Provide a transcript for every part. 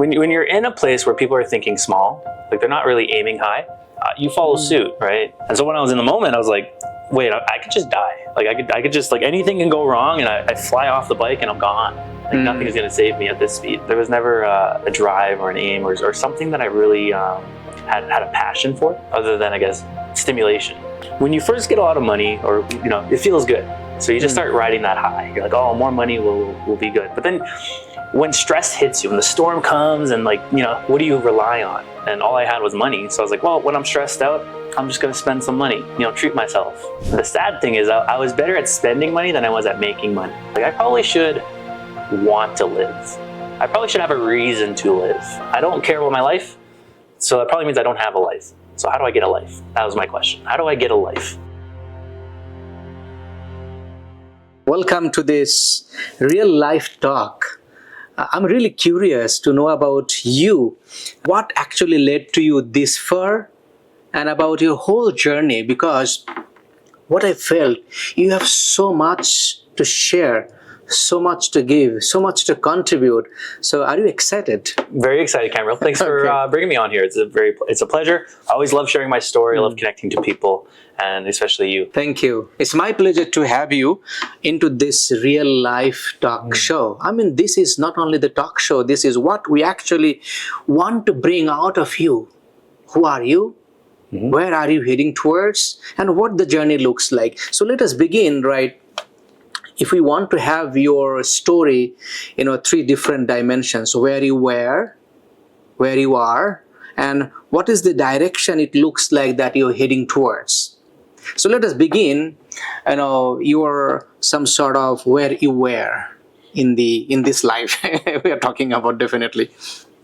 when you're in a place where people are thinking small, like they're not really aiming high, you follow suit, right? And so when I was in the moment, I was like, wait, I could just die. Like I could just, like, anything can go wrong and I fly off the bike and I'm gone. Like nothing is going to save me at this speed. There was never a drive or an aim or something that I really had a passion for, other than, I guess, stimulation. When you first get a lot of money, or it feels good, so you just start riding that high. You're like, oh, more money will be good. But then when stress hits you, when the storm comes, and what do you rely on? And all I had was money. So I was like, well, when I'm stressed out, I'm just gonna spend some money, treat myself. The sad thing is I was better at spending money than I was at making money. Like, I probably should want to live. I probably should have a reason to live. I don't care about my life, so that probably means I don't have a life. So how do I get a life? That was my question. How do I get a life? Welcome to this real life talk. I'm really curious to know about you. What actually led to you this far, and about your whole journey, because what I felt, you have so much to share, so much to give, so much to contribute. So are you excited? Very excited, Kamrul. Thanks for bringing me on here. It's a pleasure. I always love sharing my story. I love connecting to people, and especially you. Thank you. It's my pleasure to have you into this real life talk show. I mean, this is not only the talk show, this is what we actually want to bring out of you. Who are you? Where are you heading towards? And what the journey looks like. So let us begin, right? If we want to have your story, 3 different dimensions: where you were, where you are, and what is the direction it looks like that you're heading towards. So let us begin. You're some sort of where you were in this life we are talking about, definitely.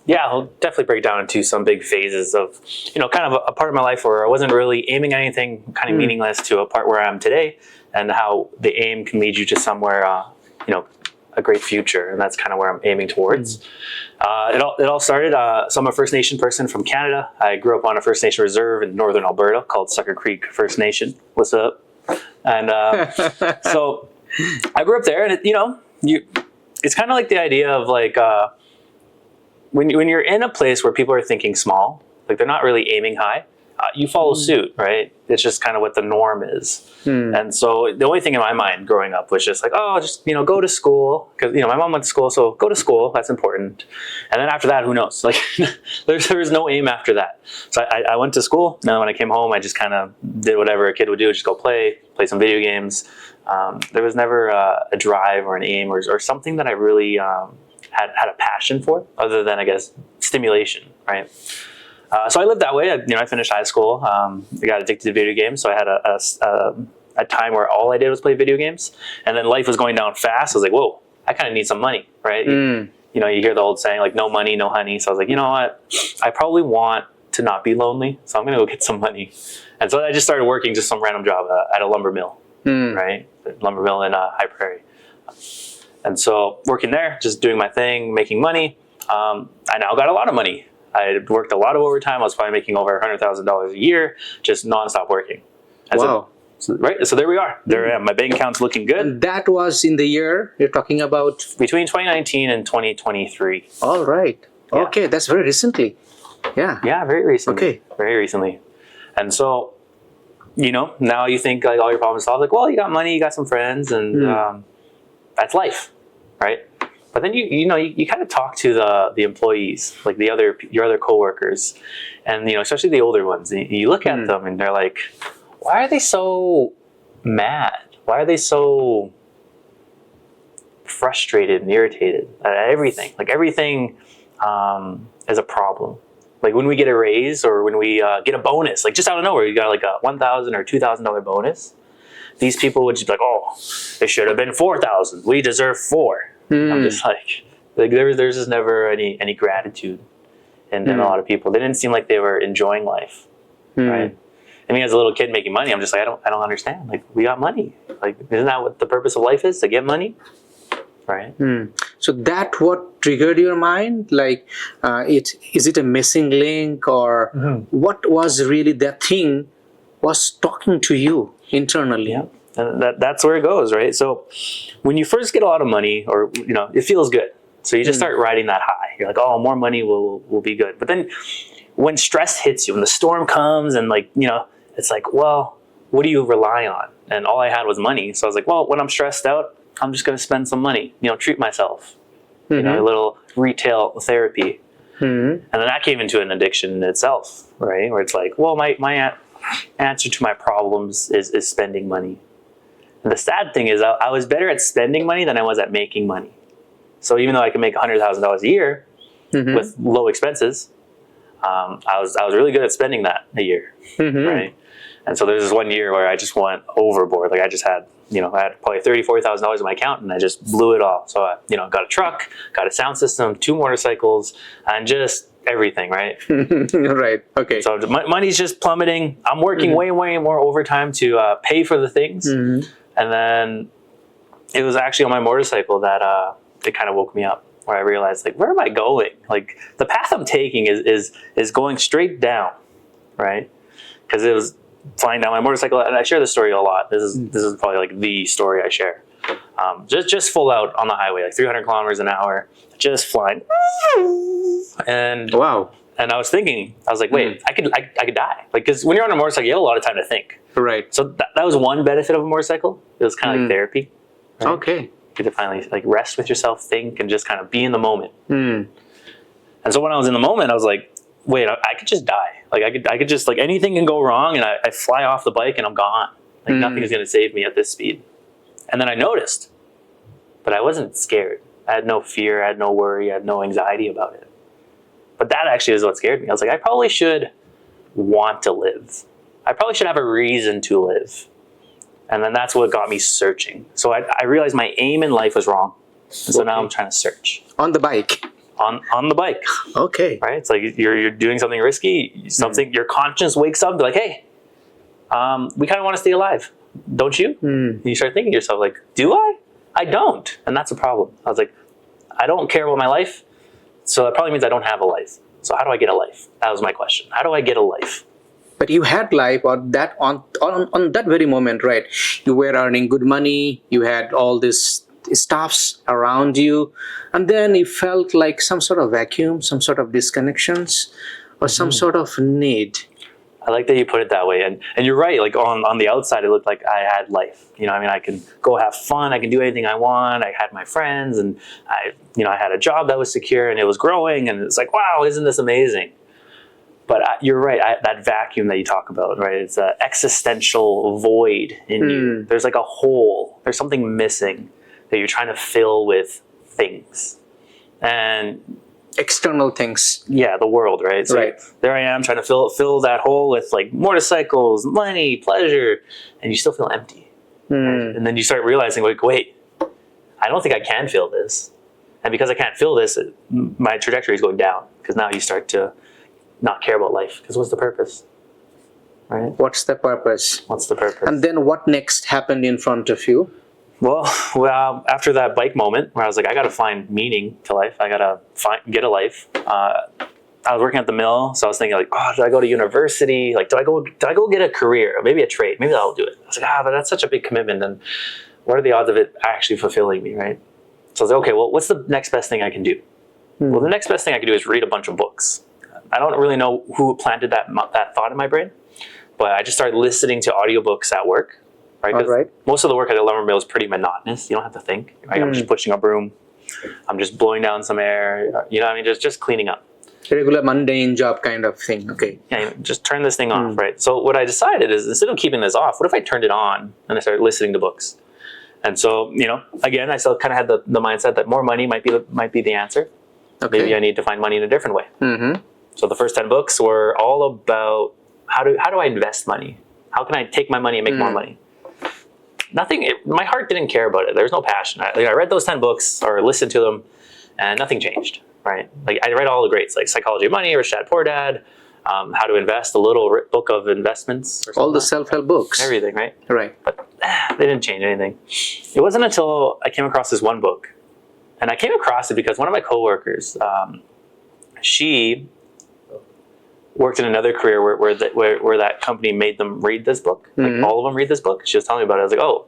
Yeah, I'll definitely break down into some big phases of, kind of a part of my life where I wasn't really aiming at anything, kind of meaningless, to a part where I am today, and how the aim can lead you to somewhere, a great future. And that's kind of where I'm aiming towards. It all started, so I'm a First Nation person from Canada. I grew up on a First Nation reserve in northern Alberta called Sucker Creek First Nation. What's up? And so I grew up there, and it's kind of like the idea of when you're in a place where people are thinking small, like they're not really aiming high, you follow suit, right? It's just kind of what the norm is. And so the only thing in my mind growing up was just like, oh, just, go to school. Because, my mom went to school, so go to school. That's important. And then after that, who knows? Like, there's no aim after that. So I went to school. And then when I came home, I just kind of did whatever a kid would do, just go play some video games. There was never a drive or an aim or something that I really had a passion for, other than, I guess, stimulation, right? So I lived that way. I finished high school. I got addicted to video games, so I had a time where all I did was play video games, and then life was going down fast. I was like, whoa, I kind of need some money, right? You hear the old saying, like, no money, no honey. So I was like, you know what? I probably want to not be lonely, so I'm going to go get some money. And so I just started working just some random job at a lumber mill, right? A lumber mill in High Prairie. And so working there, just doing my thing, making money. I now got a lot of money. I worked a lot of overtime. I was probably making over $100,000 a year, just nonstop working. Wow. Right. So there we are. There I am. My bank account's looking good. And that was in the year you're talking about? Between 2019 and 2023. All right. Yeah. Okay. That's very recently. Yeah. Yeah, very recently. Okay. Very recently. And so, now you think like all your problems solved. Like, well, you got money, you got some friends, and that's life, right? But then you kind of talk to the employees, like your other coworkers, and especially the older ones. You look at them and they're like, why are they so mad? Why are they so frustrated and irritated at everything? Like everything is a problem. Like when we get a raise or when we get a bonus, like just out of nowhere, you got like a $1,000 or $2,000 bonus. These people would just be like, oh, it should have been 4,000. We deserve 4. I'm just like there's just never any gratitude in a lot of people. They didn't seem like they were enjoying life, right? I mean, as a little kid making money, I'm just like, I don't understand. Like, we got money. Like, isn't that what the purpose of life is? To get money, right? So that what triggered your mind? Like, is it a missing link, or what was really that thing was talking to you internally? Yeah. And that's where it goes, right? So when you first get a lot of money, or it feels good. So you just start riding that high. You're like, oh, more money will be good. But then when stress hits you, when the storm comes and like, you know, it's like, well, what do you rely on? And all I had was money. So I was like, well, when I'm stressed out, I'm just going to spend some money, you know, treat myself, you know, a little retail therapy. And then that came into an addiction in itself, right? Where it's like, well, my answer to my problems is spending money. And the sad thing is I was better at spending money than I was at making money. So even though I could make $100,000 a year with low expenses, I was really good at spending that a year, right? And so there's this one year where I just went overboard. Like I just had, you know, I had probably $30,000-$40,000 in my account and I just blew it all. So I, you know, got a truck, got a sound system, 2 motorcycles, and just everything, right? Right. Okay. So money's just plummeting. I'm working way more overtime to pay for the things. And then it was actually on my motorcycle that it kind of woke me up, where I realized, like, where am I going? Like the path I'm taking is going straight down, right? Because it was flying down my motorcycle, and I share this story a lot. This is probably like the story I share. Just full out on the highway, like 300 kilometers an hour, just flying. And wow. And I was thinking, I was like, wait, I could die. Like, because when you're on a motorcycle, you have a lot of time to think. Right. So that was one benefit of a motorcycle. It was kind of like therapy. Right? Okay. You get to finally like rest with yourself, think, and just kind of be in the moment. And so when I was in the moment, I was like, wait, I could just die. Like I could just, like, anything can go wrong and I fly off the bike and I'm gone. Like nothing is going to save me at this speed. And then I noticed, but I wasn't scared. I had no fear. I had no worry. I had no anxiety about it. But that actually is what scared me. I was like, I probably should want to live. I probably should have a reason to live. And then that's what got me searching. So I realized my aim in life was wrong. And so now I'm trying to search. On the bike? On the bike. Okay. Right? It's like you're doing something risky. Something your conscience wakes up and be like, hey, we kind of want to stay alive. Don't you? And you start thinking to yourself, like, do I? I don't. And that's a problem. I was like, I don't care about my life. So that probably means I don't have a life. So how do I get a life? That was my question. How do I get a life? But you had life on that very moment, right? You were earning good money. You had all this stuffs around you, and then it felt like some sort of vacuum, some sort of disconnections, or some sort of need. I like that you put it that way, and you're right. Like on the outside, it looked like I had life. You know, I mean, I can go have fun. I can do anything I want. I had my friends, and I had a job that was secure and it was growing, and it's like, wow, isn't this amazing? But you're right. That vacuum that you talk about, right? It's an existential void in you. There's like a hole. There's something missing that you're trying to fill with things, and external things. Yeah, the world, right? So right. There I am trying to fill that hole with like motorcycles, money, pleasure, and you still feel empty. Right? And then you start realizing, like, wait, I don't think I can fill this, and because I can't fill this, my trajectory is going down. Because now you start to not care about life. Because what's the purpose? Right? What's the purpose? What's the purpose? And then what next happened in front of you? Well, after that bike moment where I was like, I got to find meaning to life. I got to get a life. I was working at the mill, so I was thinking like, oh, do I go to university? Like, do I go get a career, or maybe a trade? Maybe I'll do it. I was like, but that's such a big commitment, and what are the odds of it actually fulfilling me, right? So I was like, okay, well, what's the next best thing I can do? Well, the next best thing I can do is read a bunch of books. I don't really know who planted that thought in my brain, but I just started listening to audiobooks at work. Right? Because most of the work at the lumber mill is pretty monotonous. You don't have to think. Right? I'm just pushing a broom. I'm just blowing down some air. You know what I mean? Just cleaning up. Regular mundane job kind of thing. Okay. Yeah, just turn this thing off, right? So what I decided is, instead of keeping this off, what if I turned it on and I started listening to books? And so, again, I still kind of had the mindset that more money might be the answer. Okay. Maybe I need to find money in a different way. So the first 10 books were all about how do I invest money? How can I take my money and make more money? My heart didn't care about it. There was no passion. I read those 10 books or listened to them, and nothing changed, right? Like, I read all the greats, like Psychology of Money, Rich Dad, Poor Dad, How to Invest, a little book of investments. All the self-help books. Everything, right? Right. But they didn't change anything. It wasn't until I came across this one book, and I came across it because one of my coworkers, she worked in another career where that company made them read this book. Like all of them read this book. She was telling me about it. I was like, oh,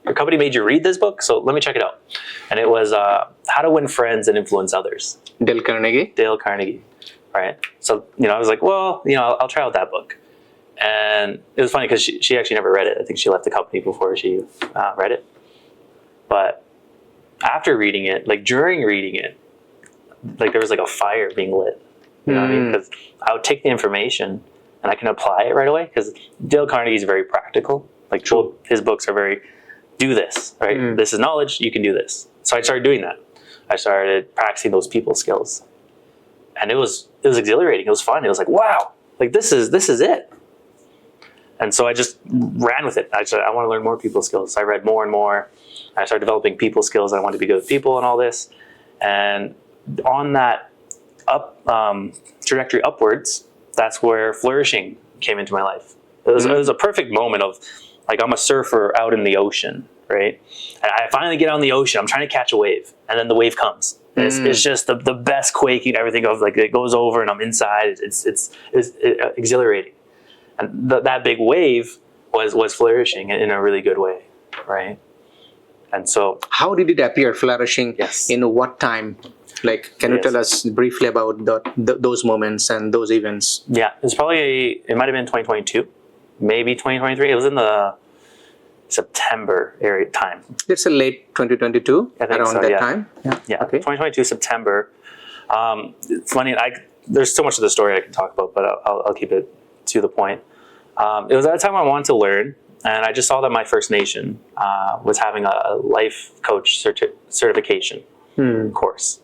your company made you read this book, so let me check it out. And it was How to Win Friends and Influence Others. Dale Carnegie. Dale Carnegie, right? So, I was like, well, I'll try out that book. And it was funny because she actually never read it. I think she left the company before she read it. But after reading it, like during reading it, like there was like a fire being lit. You know what I mean? Because I would take the information and I can apply it right away. Because Dale Carnegie is very practical. Like his books are very, do this, right? This is knowledge, you can do this. So I started doing that. I started practicing those people skills. And it was exhilarating. It was fun. It was like, wow, like this is it. And so I just ran with it. I said, I want to learn more people skills. So I read more and more. I started developing people skills. I wanted to be good with people and all this. And on that trajectory upwards, that's where Flourishing came into my life. It was a perfect moment of, like, I'm a surfer out in the ocean, right? And I finally get on the ocean. I'm trying to catch a wave. And then the wave comes. It's just the best quaking, everything of, like, it goes over and I'm inside. It's exhilarating. And that big wave was flourishing in a really good way, right? And so, how did it appear, flourishing? Yes. In what time? Like, can you tell us briefly about those moments and those events? Yeah, it might have been 2022, maybe 2023. It was in the September area time. It's a late 2022, around so, that time. Yeah. Okay. 2022 September. It's funny. There's so much of the story I can talk about, but I'll keep it to the point. It was at a time I wanted to learn, and I just saw that my First Nation was having a life coach certification course.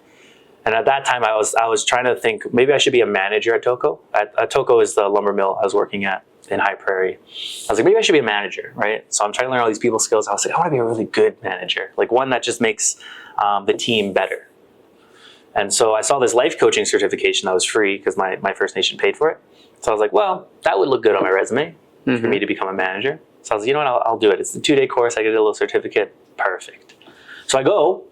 And at that time, I was trying to think, maybe I should be a manager at Toko. At Toko is the lumber mill I was working at in High Prairie. I was like, maybe I should be a manager, right? So I'm trying to learn all these people skills. I was like, I want to be a really good manager, like one that just makes the team better. And so I saw this life coaching certification that was free because my First Nation paid for it. So I was like, well, that would look good on my resume for me to become a manager. So I was like, you know what, I'll do it. It's a 2-day course. I get a little certificate. Perfect. So I go,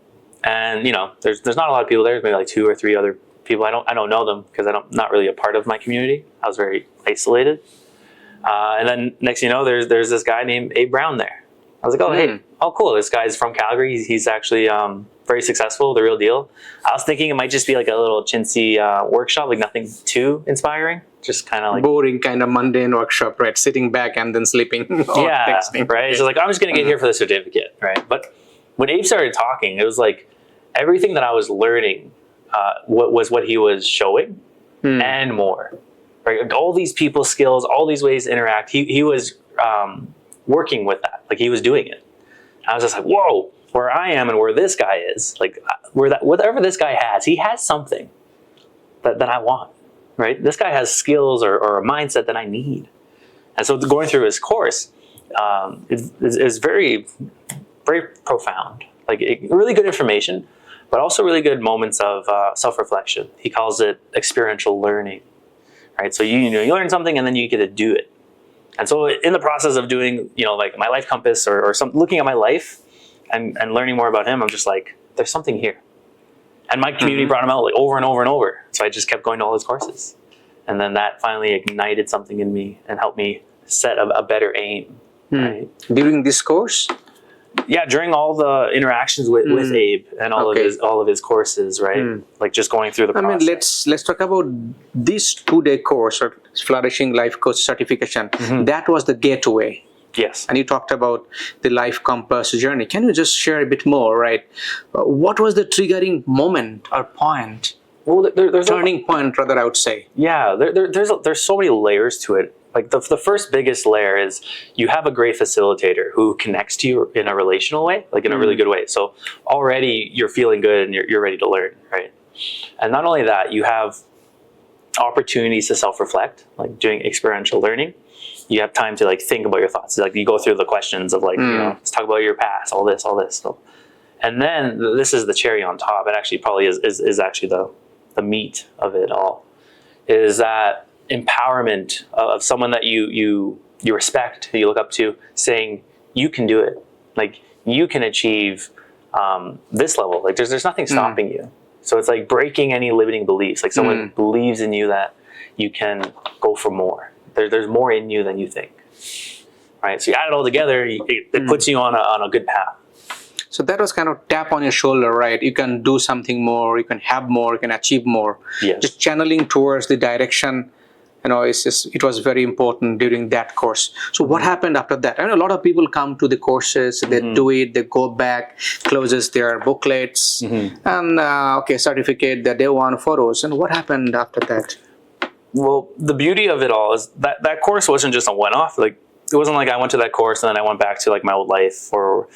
and there's not a lot of people there. There's maybe like 2 or 3 other people. I don't know them because I'm not really a part of my community. I was very isolated. And then next thing you know, there's this guy named Abe Brown there. I was like, oh, hey, oh, cool. This guy's from Calgary. He's actually very successful, the real deal. I was thinking it might just be like a little chintzy workshop, like nothing too inspiring. Just kind of like boring, kind of mundane workshop, right? Sitting back and then sleeping. Texting. Right? So like, I'm just going to get here for the certificate, right? But when Abe started talking, it was like everything that I was learning what he was showing and more. Right? Like all these people skills, all these ways to interact. He was working with that. Like he was doing it. I was just like, whoa, where I am and where this guy is, like whatever this guy has, he has something that I want, right? This guy has skills or a mindset that I need. And so going through his course is very, very profound. Like really good information, but also really good moments of self-reflection. He calls it experiential learning, right? So you learn something and then you get to do it. And so in the process of doing, like my life compass or looking at my life and learning more about him, I'm just like, there's something here. And my community brought him out like over and over and over. So I just kept going to all his courses. And then that finally ignited something in me and helped me set a better aim. Right? During this course? Yeah, during all the interactions with Abe and all of his courses, right? Like just going through the process. I mean, let's talk about this 2-day course or Flourishing Life Coach certification. That was the gateway. Yes. And you talked about the life compass journey. Can you just share a bit more, right? What was the triggering moment or point? Well, there's turning point, rather, I would say. Yeah, there's so many layers to it. Like the first biggest layer is you have a great facilitator who connects to you in a relational way, like in a really good way. So already you're feeling good and you're ready to learn, right? And not only that, you have opportunities to self-reflect, like doing experiential learning. You have time to like think about your thoughts. Like you go through the questions of like, let's talk about your past, all this. So, and then this is the cherry on top. It actually probably is actually the meat of it all, is that empowerment of someone that you respect, who you look up to, saying you can do it, like you can achieve this level. Like there's nothing stopping you. So it's like breaking any limiting beliefs. Like someone believes in you that you can go for more. There's more in you than you think. right? So you add it all together, it puts you on a good path. So that was kind of tap on your shoulder, right? You can do something more, you can have more, you can achieve more. Yes. Just channeling towards the direction, it was very important during that course. So what happened after that? I know a lot of people come to the courses, they do it, they go back, closes their booklets, and certificate that they want photos. And what happened after that? Well, the beauty of it all is that course wasn't just a one-off. Like, it wasn't like I went to that course and then I went back to like my old life, or,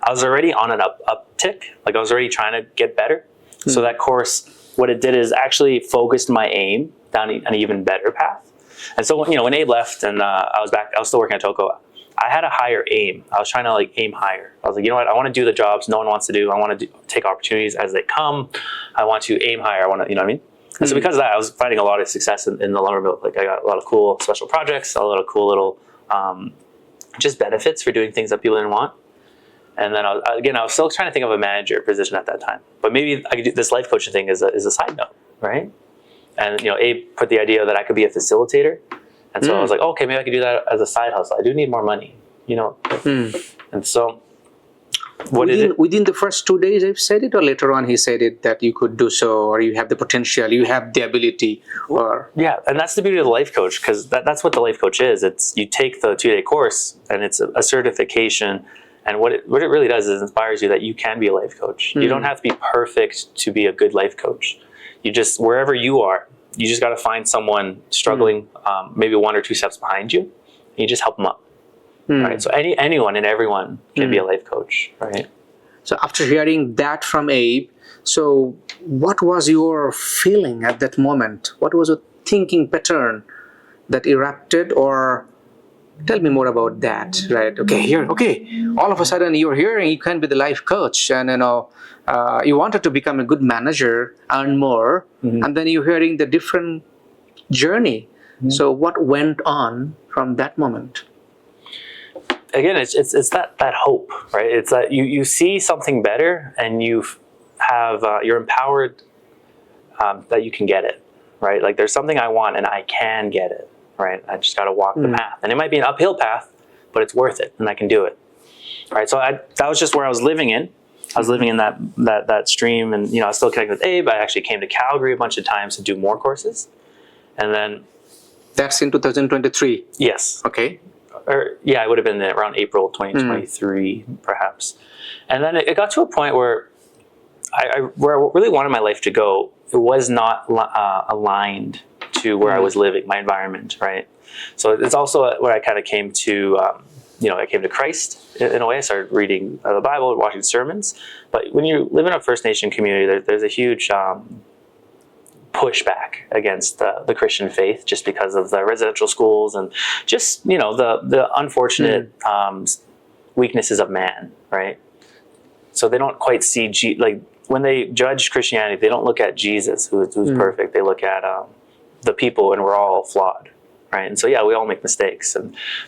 I was already on an uptick. Like, I was already trying to get better. So that course, what it did is actually focused my aim down an even better path. And so, when Abe left and I was still working at Toko, I had a higher aim. I was trying to like aim higher. I was like, you know what? I want to do the jobs no one wants to do. I want to take opportunities as they come. I want to aim higher. I want to, you know what I mean? And so because of that, I was finding a lot of success in the lumber mill. Like, I got a lot of cool special projects, a lot of cool little just benefits for doing things that people didn't want. And then I was still trying to think of a manager position at that time. But maybe I could do this life coaching thing is a side note, right? And Abe put the idea that I could be a facilitator. And so I was like, okay, maybe I could do that as a side hustle. I do need more money, And so within the first 2 days Abe said it, or later on he said it that you could do so, or you have the potential, you have the ability, or yeah, and that's the beauty of the life coach, because that's what the life coach is. It's you take the 2-day course and it's a certification. And what it really does is inspires you that you can be a life coach. You don't have to be perfect to be a good life coach. You just, wherever you are, you just got to find someone struggling, maybe 1 or 2 steps behind you, and you just help them up. Right? So anyone and everyone can be a life coach, right? So after hearing that from Abe, so what was your feeling at that moment? What was your thinking pattern that erupted, or tell me more about that, right? All of a sudden you're hearing you can be the life coach, and you wanted to become a good manager, earn more, and then you're hearing the different journey. So what went on from that moment? Again, it's that hope, right? It's that you see something better, and you're empowered that you can get it, right? Like, there's something I want and I can get it. Right, I just got to walk the path, and it might be an uphill path, but it's worth it, and I can do it. Right, so that was just where I was living in. I was living in that stream, and I was still connected with Abe. I actually came to Calgary a bunch of times to do more courses, and then that's in 2023. Yes. Okay. Or yeah, I would have been there around April 2023, perhaps. And then it got to a point where where I really wanted my life to go. It was not aligned to where I was living, my environment, right? So it's also where I kind of came to, I came to Christ in a way. I started reading the Bible, watching sermons. But when you live in a First Nation community, there's a huge pushback against the Christian faith, just because of the residential schools and just, the unfortunate weaknesses of man, right? So they don't quite see, when they judge Christianity, they don't look at Jesus, who's perfect. They look at the people, and we're all flawed, right? And so we all make mistakes,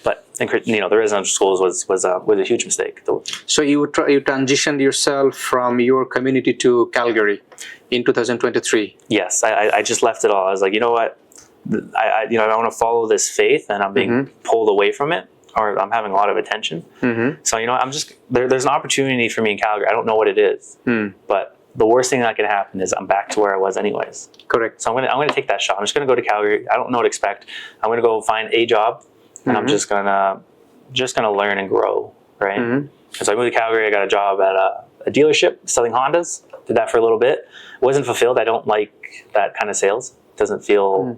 but the residential schools was a huge mistake. So you transitioned yourself from your community to Calgary in 2023. Yes, I just left it all. I was like, you know what, I want to follow this faith, and I'm being pulled away from it, or I'm having a lot of attention. So I'm just there's an opportunity for me in Calgary. I don't know what it is, but the worst thing that can happen is I'm back to where I was anyways. Correct. So I'm gonna take that shot. I'm just gonna go to Calgary. I don't know what to expect. I'm gonna go find a job, and I'm just gonna learn and grow, right? And so I moved to Calgary. I got a job at a dealership selling Hondas. Did that for a little bit. Wasn't fulfilled. I don't like that kind of sales. It doesn't feel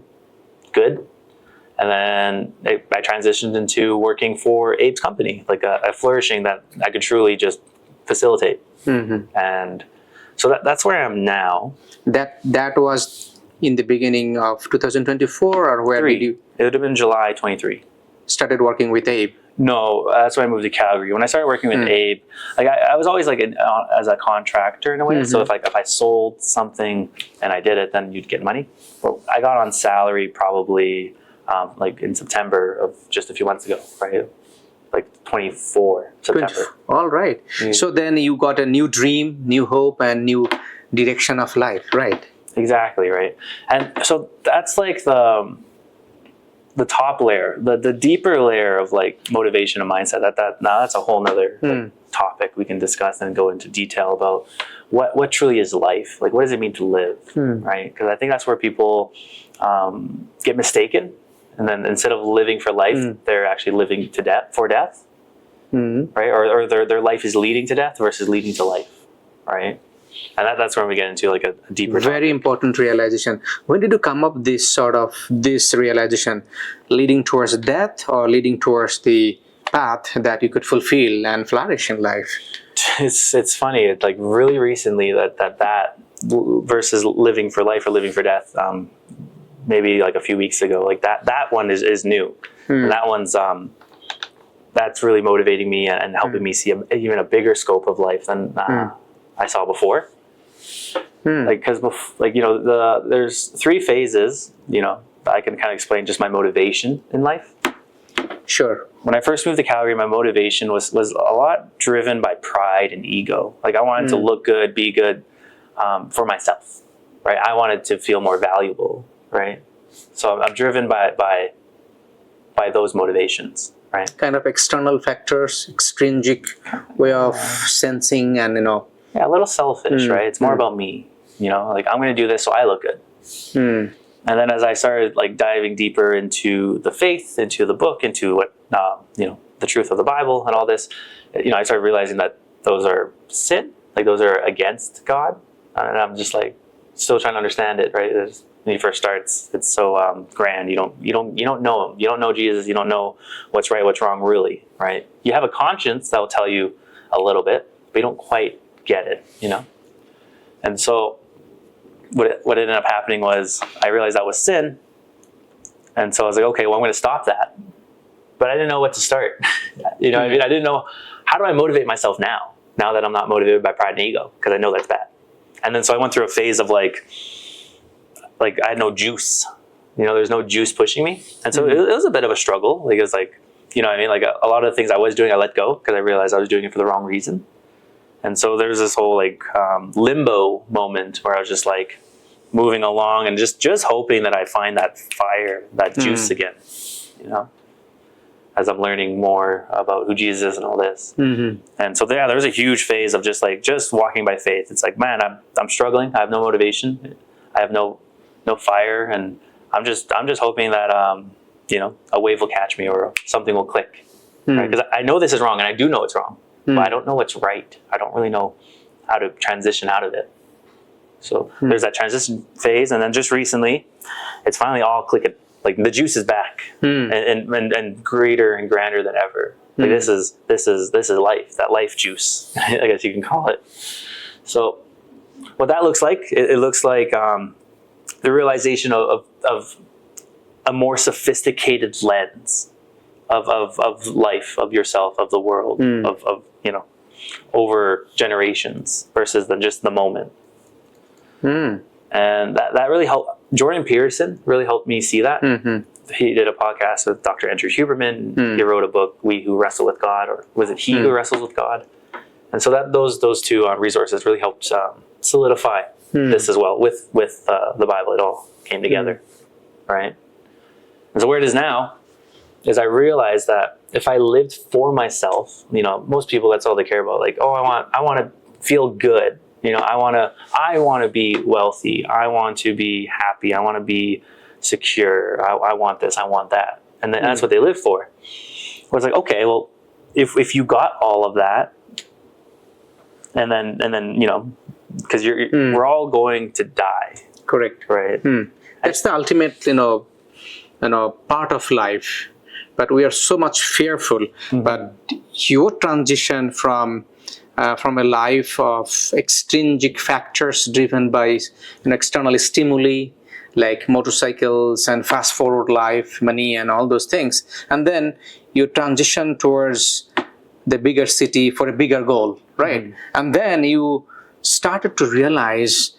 good. And then I transitioned into working for Abe's company, like a Flourishing that I could truly just facilitate. And so that's where I am now. That was in the beginning of 2024, or where did you? It would have been July 23. Started working with Abe. No, that's when I moved to Calgary. When I started working with Abe, I was always as a contractor in a way. So if I sold something and I did it, then you'd get money. Well, I got on salary probably in September of just a few months ago, right? Like 24 September. All right. So then you got a new dream, new hope, and new direction of life, right? Exactly, right. And so that's like the top layer, the deeper layer of like motivation and mindset. Now that's a whole nother like, topic we can discuss and go into detail about what truly is life. Like, what does it mean to live, right? Because I think that's where people get mistaken, and then instead of living for life, they're actually living to death for death, right? Or their life is leading to death versus leading to life, right? And that's where we get into like a deeper topic. Very important realization. When did you come up this realization, leading towards death or leading towards the path that you could fulfill and flourish in life? It's funny. It's like really recently that versus living for life or living for death. Maybe like a few weeks ago, like that one is new. And that one's that's really motivating me and helping me see even a bigger scope of life than I saw before. Like, because like, you know, there's 3 phases, you know, I can kind of explain just my motivation in life. Sure. When I first moved to Calgary, my motivation was a lot driven by pride and ego. Like, I wanted to look good, be good for myself, right? I wanted to feel more valuable, right? So I'm driven by those motivations, right? Kind of external factors, extrinsic way of sensing, and you know. Yeah, a little selfish, right? It's more about me, you know, like I'm going to do this so I look good. And then as I started like diving deeper into the faith, into the book, into what, you know, the truth of the Bible and all this, you know, I started realizing that those are sin, like those are against God. And I'm just like still trying to understand it, right? When you first start, it's so grand. You don't know him. You don't know Jesus. You don't know what's right, what's wrong, really, right? You have a conscience that will tell you a little bit, but you don't quite get it, you know? And so what ended up happening was I realized that was sin. And so I was like, okay, well, I'm going to stop that. But I didn't know what to start. You know what I mean? I didn't know, how do I motivate myself now that I'm not motivated by pride and ego? Because I know that's bad. And then so I went through a phase of like I had no juice. You know, there's no juice pushing me. And so it was a bit of a struggle. Like, it was like, you know what I mean? Like a lot of the things I was doing, I let go because I realized I was doing it for the wrong reason. And so there's this whole like limbo moment where I was just like moving along and just hoping that I find that fire, that juice again, you know, as I'm learning more about who Jesus is and all this. And so there was a huge phase of just walking by faith. It's like, man, I'm struggling. I have no motivation. I have no fire, and I'm just hoping that you know, a wave will catch me or something will click, right? Because I know this is wrong, and I do know it's wrong. But I don't know what's right. I don't really know how to transition out of it. So there's that transition phase, and then just recently, it's finally all clicking. Like the juice is back, and greater and grander than ever. Like this is life. That life juice, I guess you can call it. So what that looks like, it looks like the realization of a more sophisticated lens of life, of yourself, of the world, of you know, over generations versus than just the moment. And that really helped. Jordan Peterson really helped me see that. He did a podcast with Dr. Andrew Huberman. He wrote a book, We Who Wrestle with God, or was it He Who Wrestles with God? And so that those two resources really helped solidify this as well with the Bible. It all came together, right? And so where it is now is I realized that if I lived for myself, you know, most people, that's all they care about. Like, oh, I want to feel good. You know, I want to be wealthy. I want to be happy. I want to be secure. I want this. I want that. And then that's what they live for. I was like, okay, well, if you got all of that, and then you know, because we're all going to die. Correct. Right. That's the ultimate, you know, part of life. But we are so much fearful. But your transition from a life of extrinsic factors driven by external stimuli like motorcycles and fast forward life, money and all those things, and then you transition towards the bigger city for a bigger goal, right? And then you started to realize,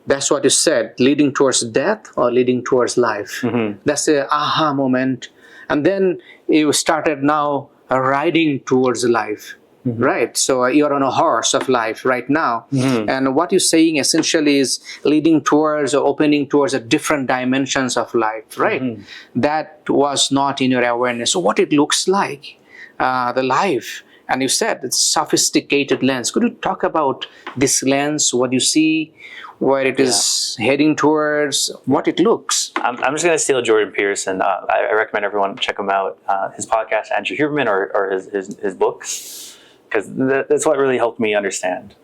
that's what you said, leading towards death or leading towards life. That's the aha moment. And then you started now riding towards life. right? So you're on a horse of life right now, and what you're saying essentially is leading towards or opening towards a different dimensions of life, right? That was not in your awareness. So what it looks like, the life, and you said it's sophisticated lens. Could you talk about this lens, what you see, where it is heading towards, what it looks? I'm just going to steal Jordan Peterson. I recommend everyone check him out. His podcast, Andrew Huberman, or his books, because that's what really helped me understand.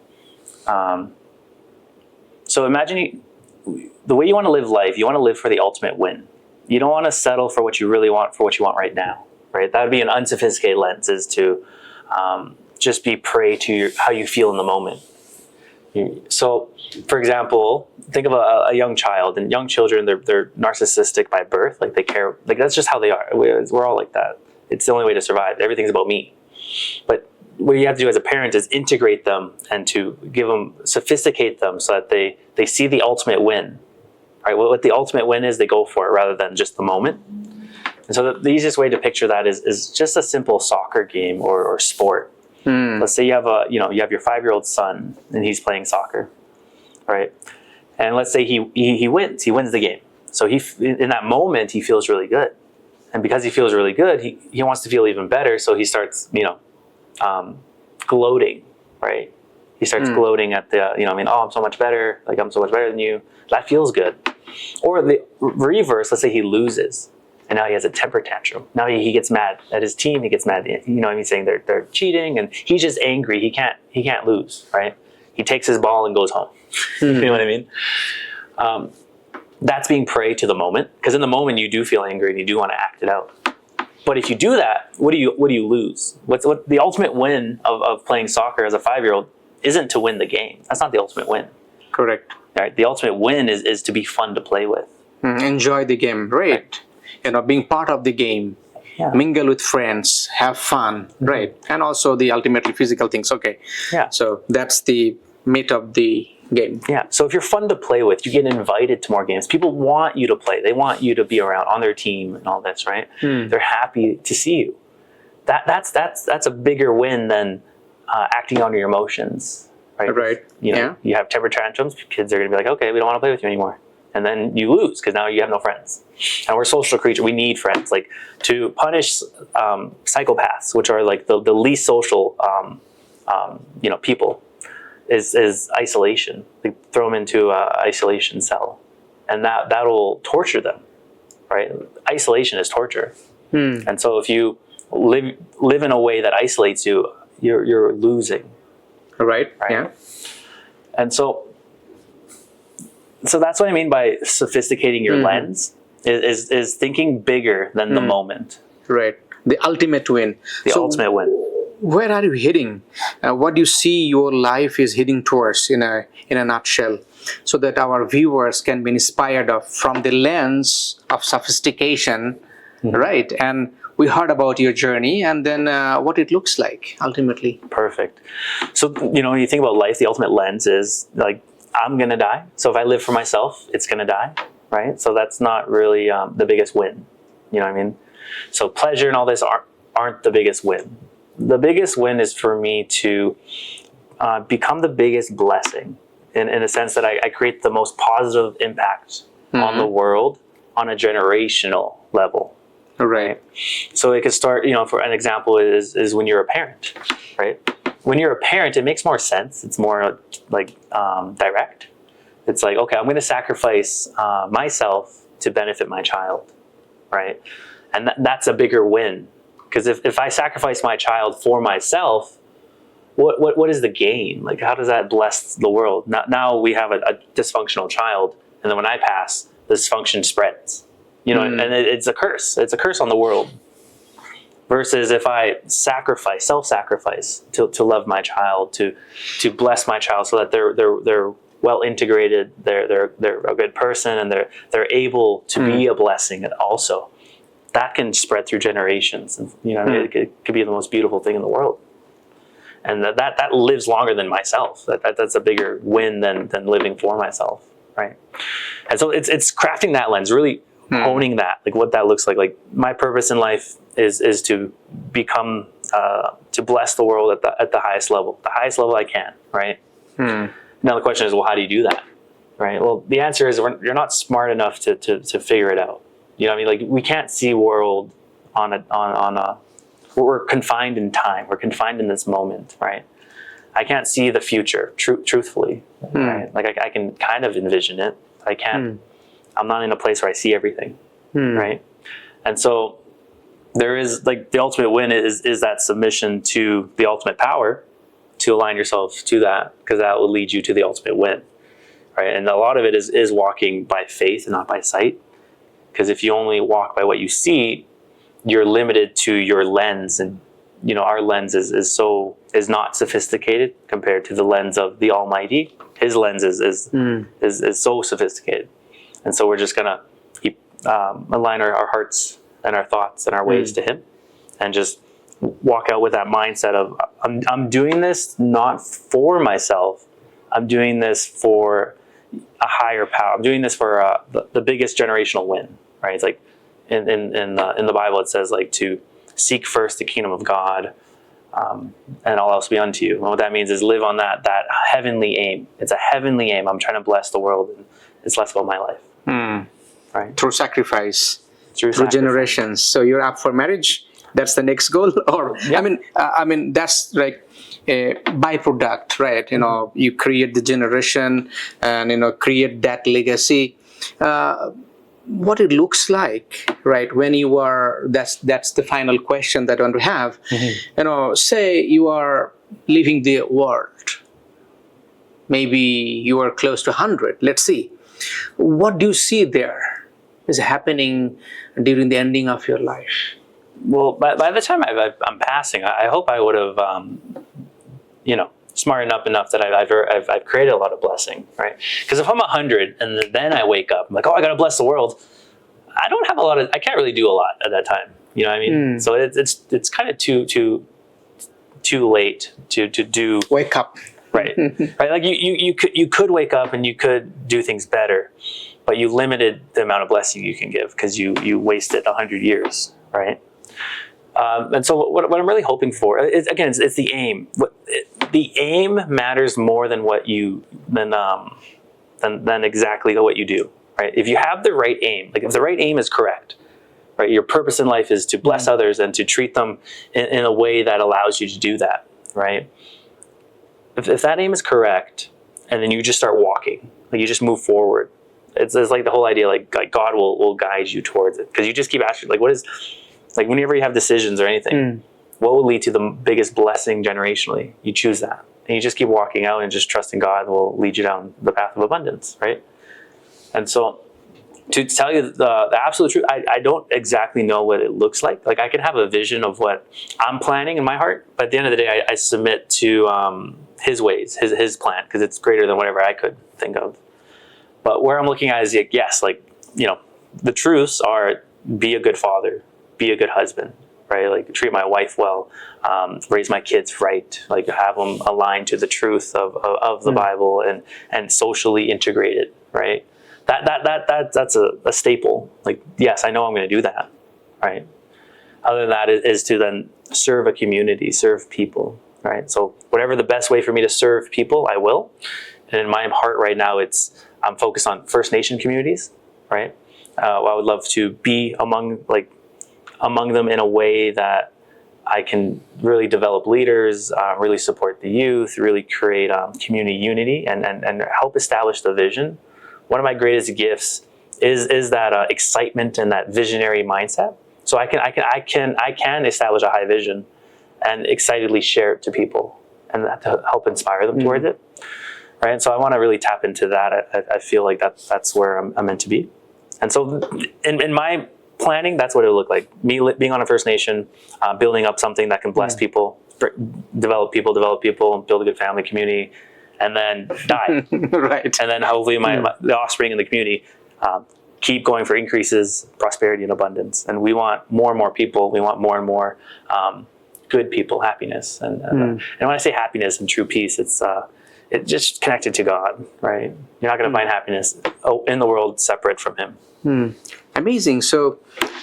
So imagine the way you want to live life, you want to live for the ultimate win. You don't want to settle for what you really want, for what you want right now, right? That would be an unsophisticated lens, is to just be prey to how you feel in the moment. So, for example, think of a young child, and young children, they're narcissistic by birth. Like, they care, like, that's just how they are. We're all like that. It's the only way to survive. Everything's about me. But what you have to do as a parent is integrate them and to sophisticate them so that they see the ultimate win. Right? What the ultimate win is, they go for it rather than just the moment. And so the easiest way to picture that is just a simple soccer game or sport. Let's say you have your 5-year-old son and he's playing soccer, right? And let's say he wins the game. So in that moment he feels really good, and because he feels really good, he wants to feel even better. So he starts gloating, right? He starts gloating at I'm so much better. Like, I'm so much better than you. That feels good. Or the reverse. Let's say he loses. And now he has a temper tantrum. Now he gets mad at his team. He gets mad. He's saying they're cheating, and he's just angry. He can't lose, right? He takes his ball and goes home. You know what I mean? That's being prey to the moment, because in the moment you do feel angry and you do want to act it out. But if you do that, what do you lose? What the ultimate win of playing soccer as a 5-year-old isn't to win the game. That's not the ultimate win. Correct. Right? The ultimate win is to be fun to play with. Enjoy the game, right? Being part of the game, mingle with friends, have fun, right? And also the ultimately physical things. Okay. Yeah. So that's the meat of the game. Yeah. So if you're fun to play with, you get invited to more games. People want you to play. They want you to be around on their team and all this, right? They're happy to see you. That's a bigger win than acting on your emotions, right? Right. You have temper tantrums. Kids are going to be like, okay, we don't want to play with you anymore. And then you lose because now you have no friends. And we're social creatures. We need friends. Like, to punish psychopaths, which are like the least social people, is isolation. They throw them into an isolation cell, and that'll torture them, right? Isolation is torture. And so if you live in a way that isolates you, you're losing. Right. Yeah. And so that's what I mean by sophisticating your lens, is thinking bigger than the moment. Right. The ultimate win. The ultimate win. Where are you heading? What do you see your life is heading towards in a nutshell, so that our viewers can be inspired from the lens of sophistication, right? And we heard about your journey, and then what it looks like ultimately. Perfect. So, when you think about life, the ultimate lens is like, I'm going to die. So if I live for myself, it's going to die, right? So that's not really the biggest win. You know what I mean? So pleasure and all this aren't the biggest win. The biggest win is for me to become the biggest blessing in a sense that I create the most positive impact on the world on a generational level. Right. So it could start, for an example is when you're a parent, right? When you're a parent, it makes more sense. It's more like direct. It's like, okay, I'm going to sacrifice myself to benefit my child, right? And that's a bigger win, because if I sacrifice my child for myself, what is the gain? Like, how does that bless the world? Now we have a dysfunctional child, and then when I pass, the dysfunction spreads. And it's a curse. It's a curse on the world. Versus if I self-sacrifice to love my child, to bless my child, so that they're well integrated, they're a good person, and they're able to be a blessing also. That can spread through generations, and it could be the most beautiful thing in the world. And that lives longer than myself. That's a bigger win than living for myself, right? And so it's crafting that lens, really honing that, like what that looks like. Like, my purpose in life is to become to bless the world at the highest level I can, right? Now the question is, well, how do you do that, right? Well, the answer is you're not smart enough to figure it out. You know what I mean? Like, we can't see world on a we're confined in time. We're confined in this moment, right? I can't see the future, truthfully, right? Like, I can kind of envision it. I can't. I'm not in a place where I see everything, right? And so there is, like, the ultimate win is that submission to the ultimate power, to align yourself to that, because that will lead you to the ultimate win, right? And a lot of it is walking by faith and not by sight, because if you only walk by what you see, you're limited to your lens, and you know, our lens is not sophisticated compared to the lens of the Almighty. His lens is so sophisticated, and so we're just gonna keep align our hearts and our thoughts and our ways to Him, and just walk out with that mindset of I'm doing this not for myself. I'm doing this for a higher power. I'm doing this for the biggest generational win, right? It's like in the Bible it says, like, to seek first the kingdom of God, and all else be unto you. And what that means is live on that heavenly aim. It's a heavenly aim. I'm trying to bless the world, and it's less about my life. Right? Through sacrifice, through sacrifice. generations. So you're up for marriage? That's the next goal? Or Yeah. I mean that's like a byproduct, right? You know, you create the generation and, you know, create that legacy. What it looks like, right, when you are, that's the final question that I want to have. You know, say you are leaving the world, maybe you are close to 100, let's see. What do you see there is happening during the ending of your life? Well, by the time I'm passing, I hope I would have, smart enough that I've created a lot of blessing, right? Because if I'm 100 and then I wake up, I'm like, oh, I got to bless the world. I can't really do a lot at that time. You know what I mean? So it's kind of too late to do. Wake up. Right. Right. Like you could wake up and you could do things better, but you limited the amount of blessing you can give because you wasted 100 years. Right. And so what I'm really hoping for is, again, it's the aim. The aim matters more than than exactly what you do. Right. If you have the right aim, like if the right aim is correct, right, your purpose in life is to bless others and to treat them in a way that allows you to do that. Right. If that aim is correct, and then you just start walking, like you just move forward, it's like the whole idea, like God will guide you towards it, because you just keep asking, like, what is, like, whenever you have decisions or anything, what will lead to the biggest blessing generationally? You choose that, and you just keep walking out and just trusting God will lead you down the path of abundance, right? And so, to tell you the absolute truth, I don't exactly know what it looks like. Like, I can have a vision of what I'm planning in my heart, but at the end of the day, I submit to His ways, His plan, because it's greater than whatever I could think of. But where I'm looking at is, like, yes, like, you know, the truths are: be a good father, be a good husband, right? Like, treat my wife well, raise my kids right, like have them aligned to the truth of the Bible and socially integrated, right? That's a staple. Like, yes, I know I'm going to do that, right? Other than that is to then serve a community, serve people, right? So whatever the best way for me to serve people, I will. And in my heart right now, I'm focused on First Nation communities, right? I would love to be among them in a way that I can really develop leaders, really support the youth, really create community unity, and help establish the vision. One of my greatest gifts is that excitement and that visionary mindset. So I can establish a high vision and excitedly share it to people, and that to help inspire them towards it. Right. And so I want to really tap into that. I feel like that's where I'm meant to be. And so in my planning, that's what it would look like. Me being on a First Nation, building up something that can bless people, develop people, build a good family community, and then die. Right. And then hopefully the offspring in the community keep going for increases, prosperity, and abundance. And we want more and more people. We want more and more good people, happiness. And when I say happiness and true peace, it's just connected to God, right? You're not going to find happiness in the world separate from Him. Amazing. So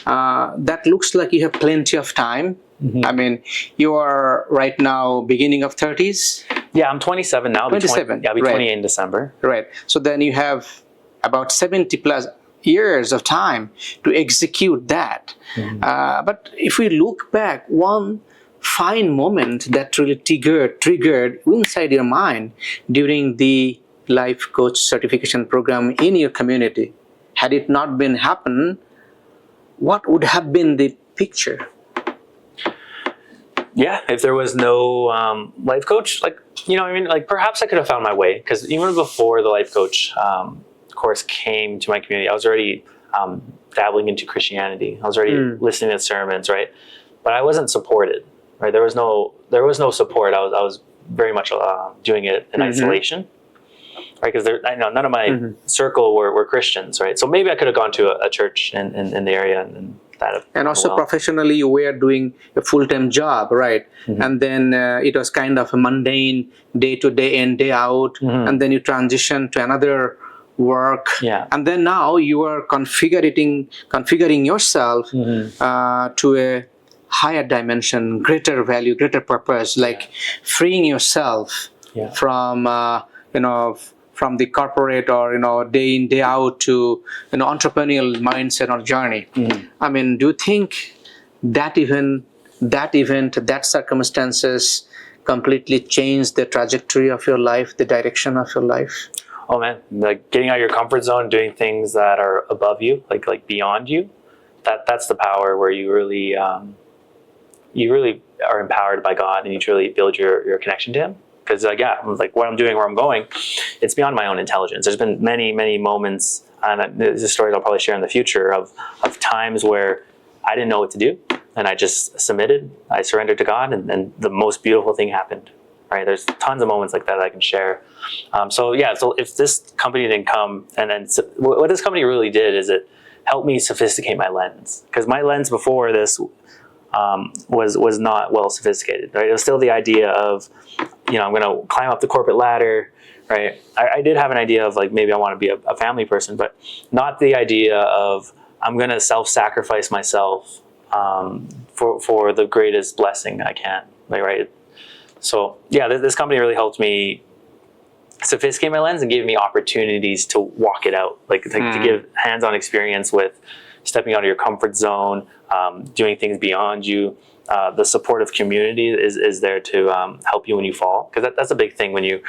that looks like you have plenty of time I mean, you are right now beginning of 30s? Yeah, I'm 27 now. 27. I'll be Right. 28 in December. Right. So then you have about 70 plus years of time to execute that. But if we look back, one fine moment that really triggered inside your mind during the life coach certification program in your community, had it not been happen, what would have been the picture? Yeah, if there was no life coach, like, you know what I mean? Like, perhaps I could have found my way, because even before the life coach course came to my community, I was already dabbling into Christianity. I was already listening to sermons, right? But I wasn't supported, right? There was no support. I was very much doing it in isolation, right? Because none of my circle were Christians, right? So maybe I could have gone to a church in the area and that. And also professionally, you were doing a full-time job, right? And then it was kind of a mundane day to day in, day out, and then you transition to another work, and then now you are configuring yourself to a higher dimension, greater value, greater purpose, like freeing yourself from from the corporate or day in day out to entrepreneurial mindset or journey. I mean, do you think that event, that circumstances completely changed the trajectory of your life, the direction of your life? Oh man, like getting out of your comfort zone, doing things that are above you, like beyond you. That's the power where you really are empowered by God, and you truly build your connection to Him. Because like what I'm doing, where I'm going, it's beyond my own intelligence. There's been many moments, and there's stories I'll probably share in the future of times where I didn't know what to do, and I just submitted. I surrendered to God, and the most beautiful thing happened. Right? There's tons of moments like that I can share. So if this company didn't come, and then what this company really did is it helped me sophisticate my lens. Because my lens before this was not well sophisticated. Right? It was still the idea of, I'm going to climb up the corporate ladder. Right? I did have an idea of like maybe I want to be a family person, but not the idea of I'm going to self-sacrifice myself for the greatest blessing I can. Right? So this company really helped me sophisticate my lens and gave me opportunities to walk it out, like to give hands-on experience with stepping out of your comfort zone, doing things beyond you. The supportive community is there to help you when you fall, because that's a big thing when you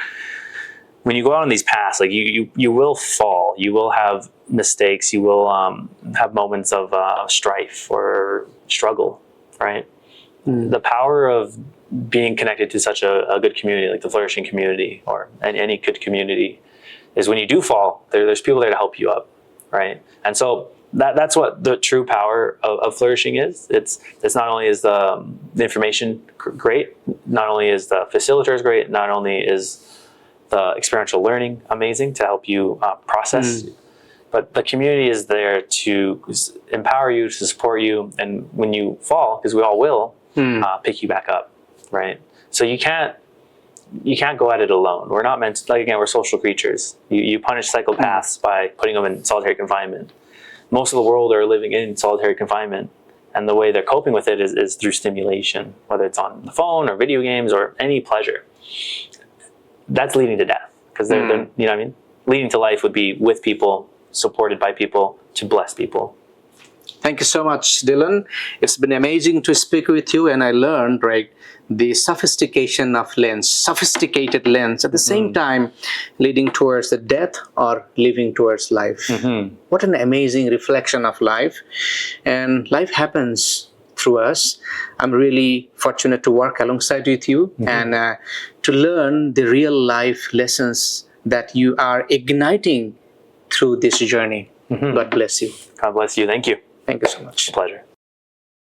go out on these paths. Like you will fall, you will have mistakes, you will have moments of strife or struggle, right? The power of being connected to such a good community, like the Flourishing community or any good community, is when you do fall, there's people there to help you up, right? And so that's what the true power of Flourishing is. It's not only is the information great, not only is the facilitators great, not only is the experiential learning amazing to help you process, but the community is there to empower you, to support you, and when you fall, because we all will, pick you back up. Right. So you can't go at it alone. We're not meant to, like, again, we're social creatures. You punish psychopaths by putting them in solitary confinement. Most of the world are living in solitary confinement, and the way they're coping with it is through stimulation, whether it's on the phone or video games or any pleasure. That's leading to death, because they're you know what I mean? Leading to life would be with people, supported by people, to bless people. Thank you so much, Dillon. It's been amazing to speak with you, and I learned, the sophisticated lens, at the same time leading towards the death or living towards life. What an amazing reflection of life. And life happens through us. I'm really fortunate to work alongside with you and to learn the real life lessons that you are igniting through this journey. God bless you. God bless you. Thank you. Thank you so much. Pleasure.